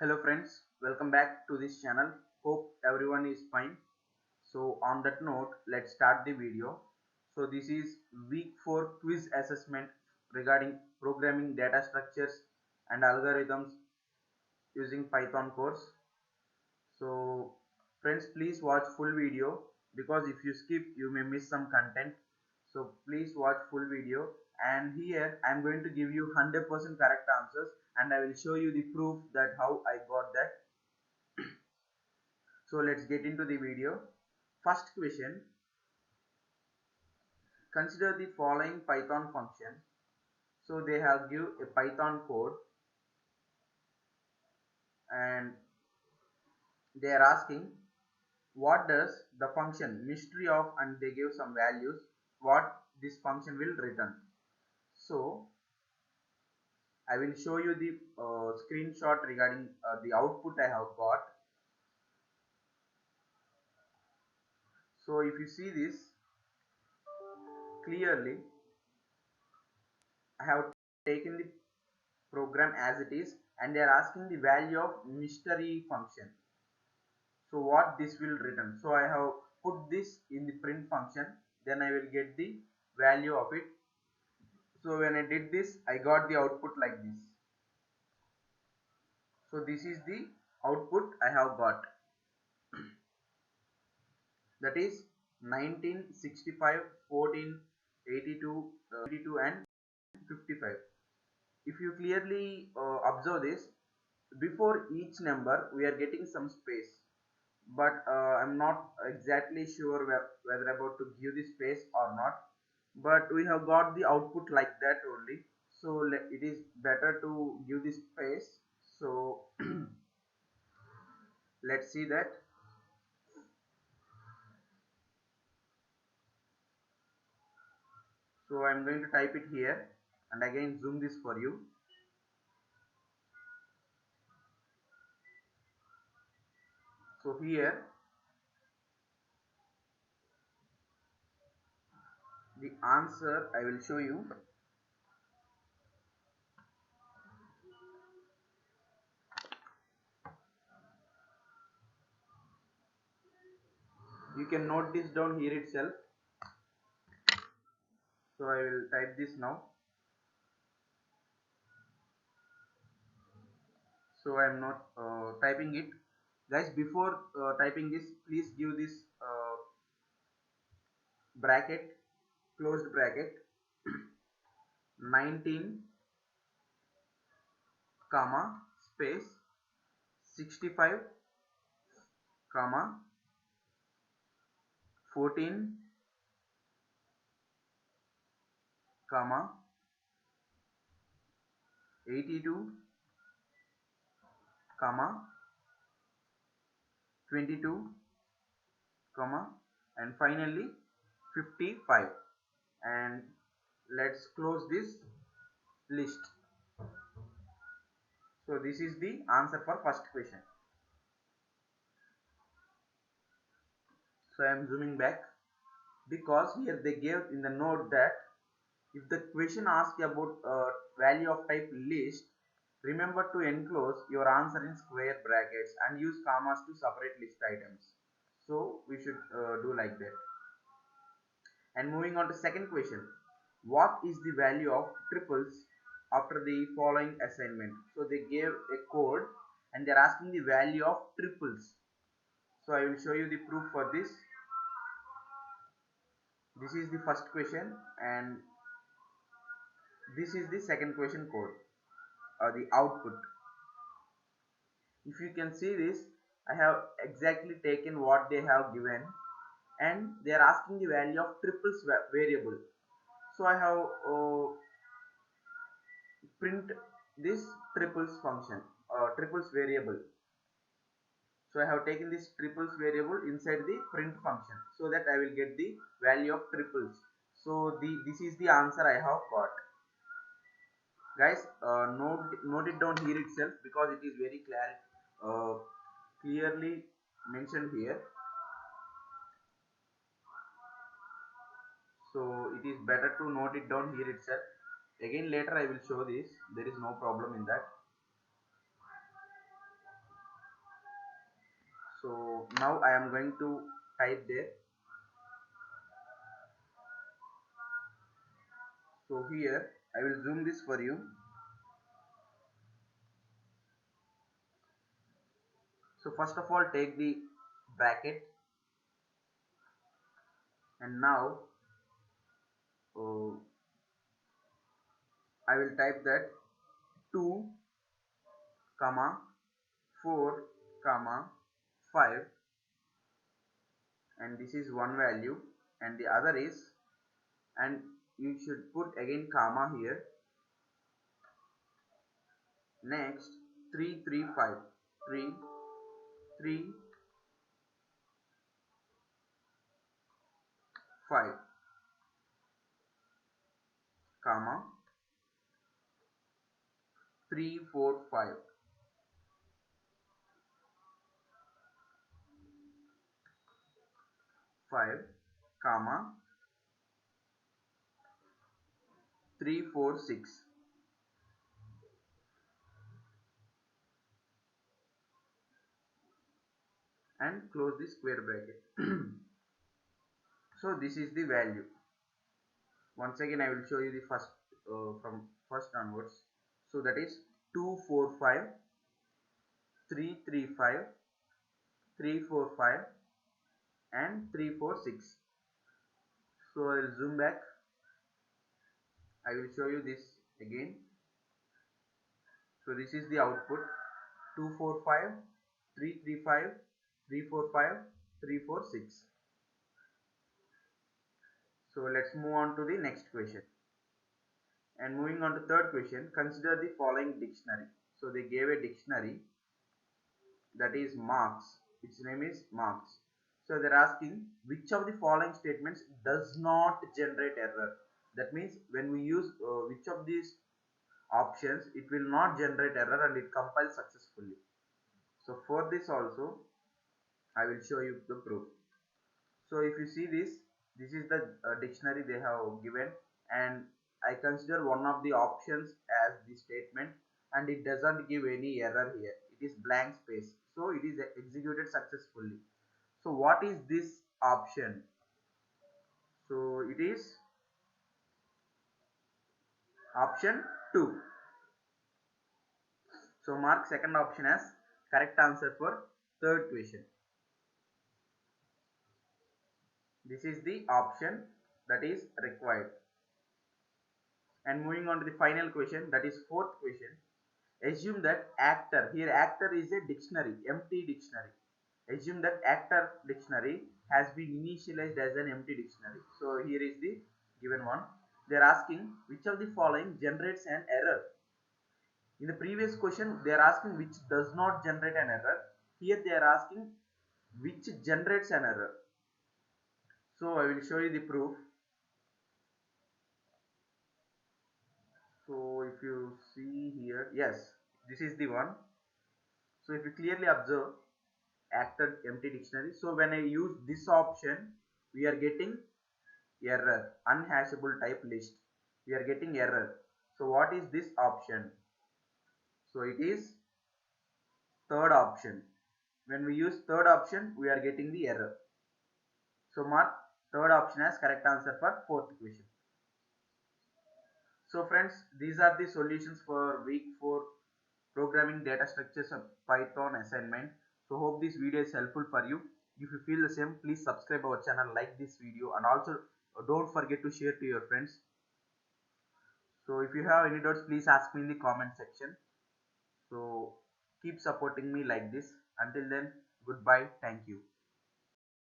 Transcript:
Hello friends, welcome back to this channel. Hope everyone is fine. So on that note, let's start the video. So this is week 4 quiz assessment regarding programming data structures and algorithms using Python course. So friends, please watch full video because if you skip you may miss some content. So please watch full video, and here I am going to give you 100% correct answers, and I will show you the proof that how I got that. So let's get into the video. First question, consider the following Python function. So they have give a Python code, and they are asking what does the function mystery of, and they give some values what this function will return. So I will show you the screenshot regarding the output I have got. So if you see this clearly, I have taken the program as it is, and they are asking the value of mystery function. So what this will return? So I have put this in the print function, then I will get the value of it. So when I did this, I got the output like this. So this is the output I have got, that is 19, 65, 14, 82, 82 and 55. If you clearly observe this, before each number we are getting some space, but I'm not exactly sure whether about to give the space or not, but we have got the output like that only. So it is better to give the space. So let's see that. So I'm going to type it here and again zoom this for you. So here the answer I will show you. You can note this down here itself. So I will type this now. So I am not typing it. Guys, before typing this, please give this bracket, closed bracket, 19 comma space 65 comma 14 comma 82 comma 22 comma and finally 55, and let's close this list. So this is the answer for first question. So I am zooming back because here they gave in the note that if the question asks about value of type list, remember to enclose your answer in square brackets and use commas to separate list items. So we should do like that. And moving on to second question, what is the value of triples after the following assignment? So they gave a code and they're asking the value of triples. So I will show you the proof for this. This is the first question and this is the second question code or the output. If you can see this, I have exactly taken what they have given, and they are asking the value of triples variable. So I have print this triples function, triples variable. So I have taken this triples variable inside the print function so that I will get the value of triples. So this is the answer I have got. Guys, note it down here itself because it is very clearly mentioned here. So it is better to note it down here itself. Again later I will show this, there is no problem in that. So now I am going to type there. So here I will zoom this for you. So first of all, take the bracket, and now uh, I will type that 2 comma 4 comma 5, and this is one value, and the other is, and you should put again comma here. Next 3 3 5, 3 3 5 comma 3 4 5, 5 comma 3 4 6, and close the square bracket. So this is the value. Once again I will show you the first from first onwards. So that is 2 4 5, 3 3 5, 3 4 5, and 3 4 6. So I will zoom back. I will show you this again. So this is the output: 2 4 5, 3 3 5, 3 4 5, 3 4 6. So let's move on to the next question. And moving on to third question, consider the following dictionary. So they gave a dictionary, that is marks. Its name is marks. So they're asking which of the following statements does not generate error. That means when we use which of these options, it will not generate error and it compiles successfully. So for this also I will show you the proof. So if you see this, this is the dictionary they have given, and I consider one of the options as the statement, and it doesn't give any error here. It is blank space. So it is executed successfully. So what is this option? So it is option 2. So mark second option as correct answer for third question. This is the option that is required. And moving on to the final question, that is fourth question. Assume that actor, here actor is a dictionary, empty dictionary. Assume that actor dictionary has been initialized as an empty dictionary. So here is the given one. They are asking which of the following generates an error. In the previous question they are asking which does not generate an error. Here they are asking which generates an error. So I will show you the proof. So if you see here, yes, this is the one. So if you clearly observe actor empty dictionary, so when I use this option, we are getting error, unhashable type list. We are getting error. So what is this option? So it is third option. When we use third option, we are getting the error. So mark third option as correct answer for fourth question. So friends, these are the solutions for week 4 programming data structures of Python assignment. So hope this video is helpful for you. If you feel the same, please subscribe our channel, like this video, and also don't forget to share to your friends. So if you have any doubts, please ask me in the comment section. So keep supporting me like this. Until then, goodbye. Thank you.